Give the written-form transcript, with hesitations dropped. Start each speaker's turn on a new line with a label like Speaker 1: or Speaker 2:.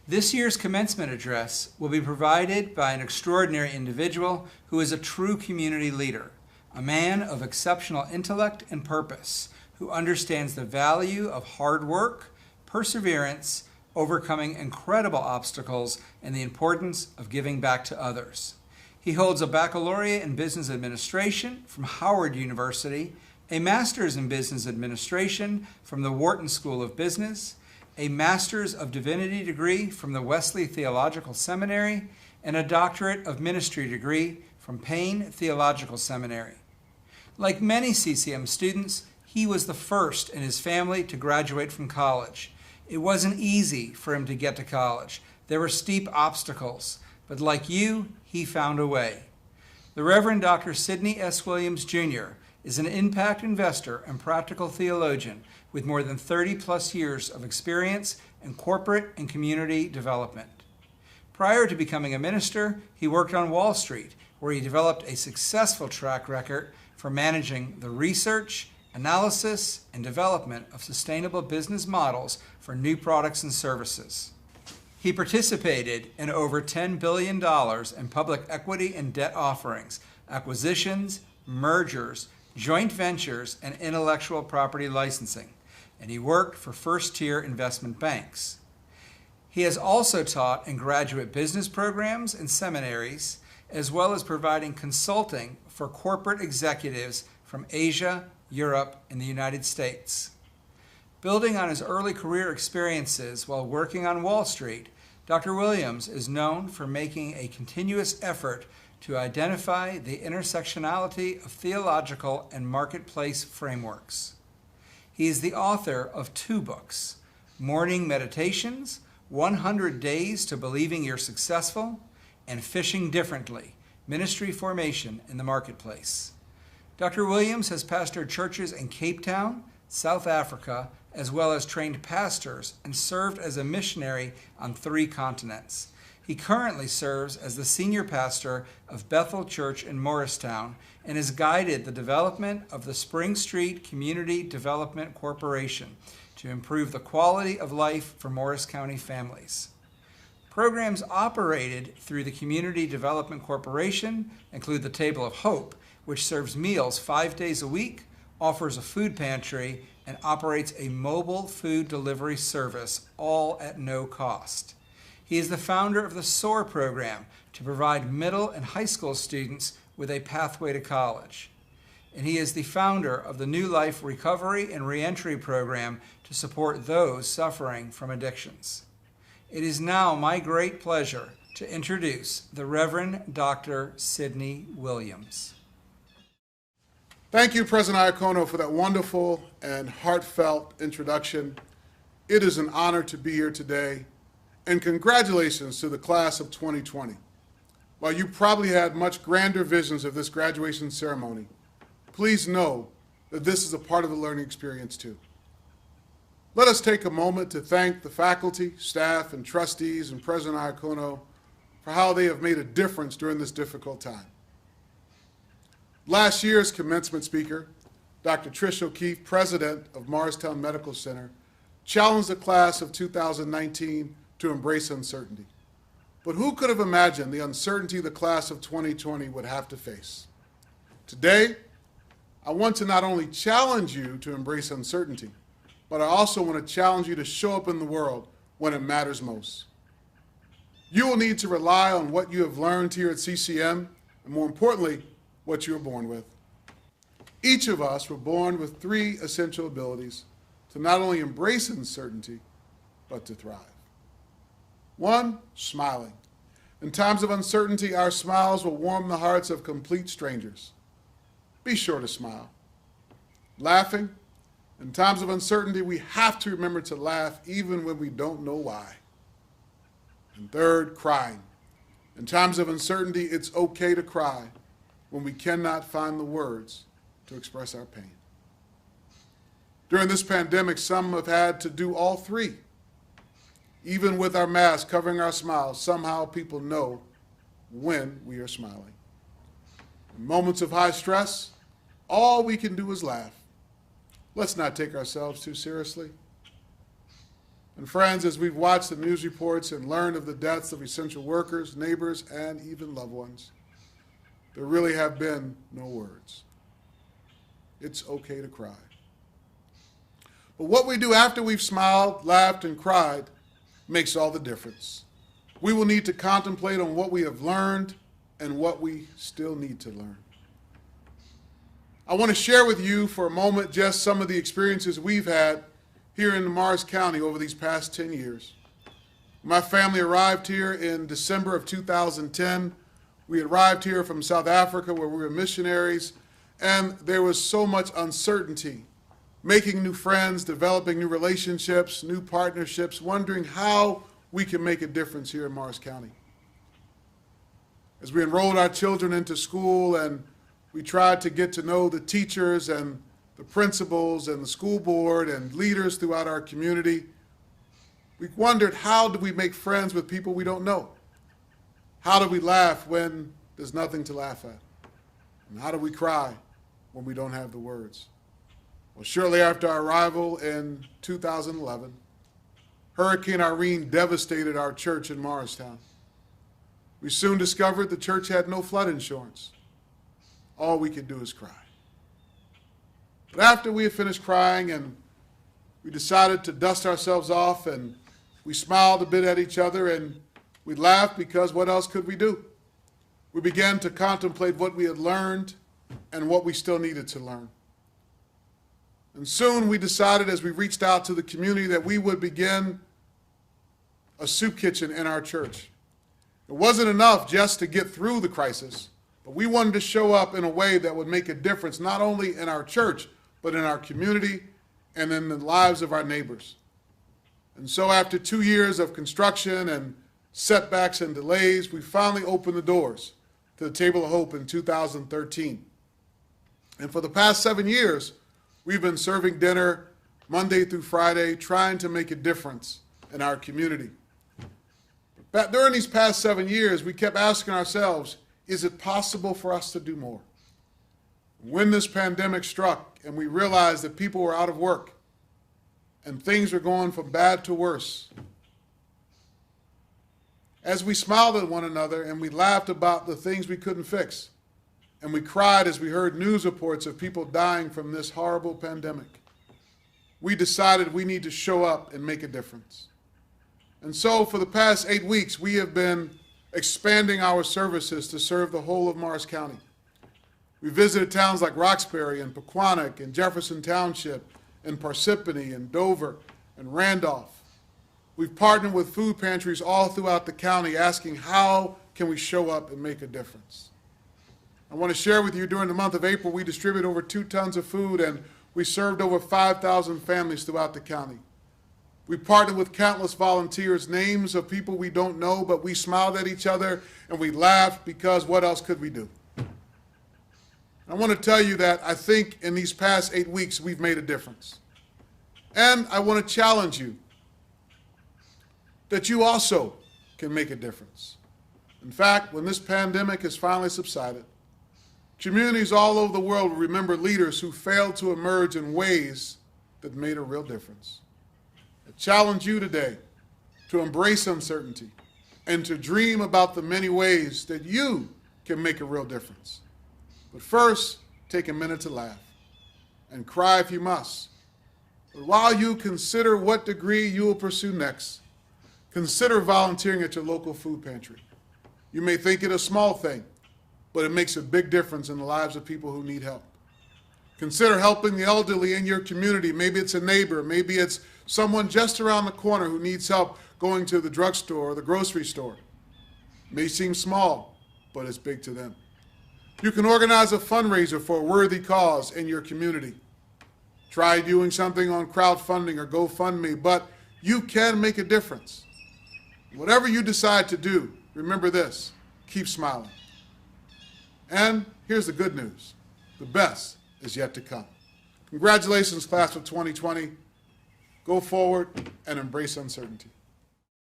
Speaker 1: This year's commencement address will be provided by an extraordinary individual who is a true community leader, a man of exceptional intellect and purpose, who understands the value of hard work, perseverance, overcoming incredible obstacles, and the importance of giving back to others. He holds a baccalaureate in business administration from Howard University, a master's in business administration from the Wharton School of Business, a master's of divinity degree from the Wesley Theological Seminary, and a doctorate of ministry degree from Payne Theological Seminary. Like many CCM students, he was the first in his family to graduate from college. It wasn't easy for him to get to college. There were steep obstacles, but like you, he found a way. The Reverend Dr. Sidney S. Williams, Jr. is an impact investor and practical theologian with more than 30-plus years of experience in corporate and community development. Prior to becoming a minister, he worked on Wall Street, where he developed a successful track record for managing the research, analysis, and development of sustainable business models for new products and services. He participated in over $10 billion in public equity and debt offerings, acquisitions, mergers, joint ventures, and intellectual property licensing, and he worked for first-tier investment banks. He has also taught in graduate business programs and seminaries, as well as providing consulting for corporate executives from Asia, Europe, and the United States. Building on his early career experiences while working on Wall Street, Dr. Williams is known for making a continuous effort to identify the intersectionality of theological and marketplace frameworks. He is the author of 2 books, Morning Meditations, 100 Days to Believing You're Successful, and Fishing Differently, Ministry Formation in the Marketplace. Dr. Williams has pastored churches in Cape Town, South Africa, as well as trained pastors and served as a missionary on 3 continents. He currently serves as the senior pastor of Bethel Church in Morristown and has guided the development of the Spring Street Community Development Corporation to improve the quality of life for Morris County families. Programs operated through the Community Development Corporation include the Table of Hope, which serves meals 5 days a week, offers a food pantry, and operates a mobile food delivery service, all at no cost. He is the founder of the SOAR program to provide middle and high school students with a pathway to college. And he is the founder of the New Life Recovery and Reentry program to support those suffering from addictions. It is now my great pleasure to introduce the Reverend Dr. Sidney Williams.
Speaker 2: Thank you, President Iacono, for that wonderful and heartfelt introduction. It is an honor to be here today, and congratulations to the class of 2020. While you probably had much grander visions of this graduation ceremony, please know that this is a part of the learning experience too. Let us take a moment to thank the faculty, staff, and trustees and President Iacono for how they have made a difference during this difficult time. Last year's commencement speaker, Dr. Trish O'Keefe, president of Morristown Medical Center, challenged the class of 2019 to embrace uncertainty. But who could have imagined the uncertainty the class of 2020 would have to face? Today, I want to not only challenge you to embrace uncertainty, but I also want to challenge you to show up in the world when it matters most. You will need to rely on what you have learned here at CCM, and more importantly, what you were born with. Each of us were born with 3 essential abilities to not only embrace uncertainty, but to thrive. 1, smiling. In times of uncertainty, our smiles will warm the hearts of complete strangers. Be sure to smile. Laughing. In times of uncertainty, we have to remember to laugh even when we don't know why. And 3rd, crying. In times of uncertainty, it's okay to cry when we cannot find the words to express our pain. During this pandemic, some have had to do all 3. Even with our masks covering our smiles, somehow people know when we are smiling. In moments of high stress, all we can do is laugh. Let's not take ourselves too seriously. And friends, as we've watched the news reports and learned of the deaths of essential workers, neighbors, and even loved ones, there really have been no words. It's okay to cry. But what we do after we've smiled, laughed, and cried makes all the difference. We will need to contemplate on what we have learned and what we still need to learn. I want to share with you for a moment just some of the experiences we've had here in Morris County over these past 10 years. My family arrived here in December of 2010. We arrived here from South Africa where we were missionaries, and there was so much uncertainty, making new friends, developing new relationships, new partnerships, wondering how we can make a difference here in Morris County. As we enrolled our children into school and we tried to get to know the teachers and the principals and the school board and leaders throughout our community, we wondered, how do we make friends with people we don't know? How do we laugh when there's nothing to laugh at? And how do we cry when we don't have the words? Well, shortly after our arrival in 2011, Hurricane Irene devastated our church in Morristown. We soon discovered the church had no flood insurance. All we could do is cry. But after we had finished crying and we decided to dust ourselves off and we smiled a bit at each other and we laughed because what else could we do? We began to contemplate what we had learned and what we still needed to learn. And soon we decided, as we reached out to the community, that we would begin a soup kitchen in our church. It wasn't enough just to get through the crisis, but we wanted to show up in a way that would make a difference not only in our church, but in our community and in the lives of our neighbors. And so after 2 years of construction and setbacks and delays, we finally opened the doors to the Table of Hope in 2013. And for the past 7 years, we've been serving dinner Monday through Friday, trying to make a difference in our community. But during these past 7 years, we kept asking ourselves, is it possible for us to do more? When this pandemic struck and we realized that people were out of work and things were going from bad to worse, as we smiled at one another and we laughed about the things we couldn't fix, and we cried as we heard news reports of people dying from this horrible pandemic, we decided we need to show up and make a difference. And so for the past 8 weeks, we have been expanding our services to serve the whole of Morris County. We visited towns like Roxbury and Pequannock and Jefferson Township and Parsippany and Dover and Randolph. We've partnered with food pantries all throughout the county asking how can we show up and make a difference. I want to share with you, during the month of April, we distributed over 2 tons of food and we served over 5,000 families throughout the county. We partnered with countless volunteers, names of people we don't know, but we smiled at each other and we laughed because what else could we do? I want to tell you that I think in these past 8 weeks we've made a difference. And I want to challenge you that you also can make a difference. In fact, when this pandemic has finally subsided, communities all over the world will remember leaders who failed to emerge in ways that made a real difference. I challenge you today to embrace uncertainty and to dream about the many ways that you can make a real difference. But first, take a minute to laugh and cry if you must. But while you consider what degree you will pursue next, consider volunteering at your local food pantry. You may think it a small thing, but it makes a big difference in the lives of people who need help. Consider helping the elderly in your community. Maybe it's a neighbor, maybe it's someone just around the corner who needs help going to the drugstore or the grocery store. It may seem small, but it's big to them. You can organize a fundraiser for a worthy cause in your community. Try doing something on crowdfunding or GoFundMe, but you can make a difference. Whatever you decide to do, remember this: keep smiling. And here's the good news: the best is yet to come. Congratulations, class of 2020. Go forward and embrace uncertainty.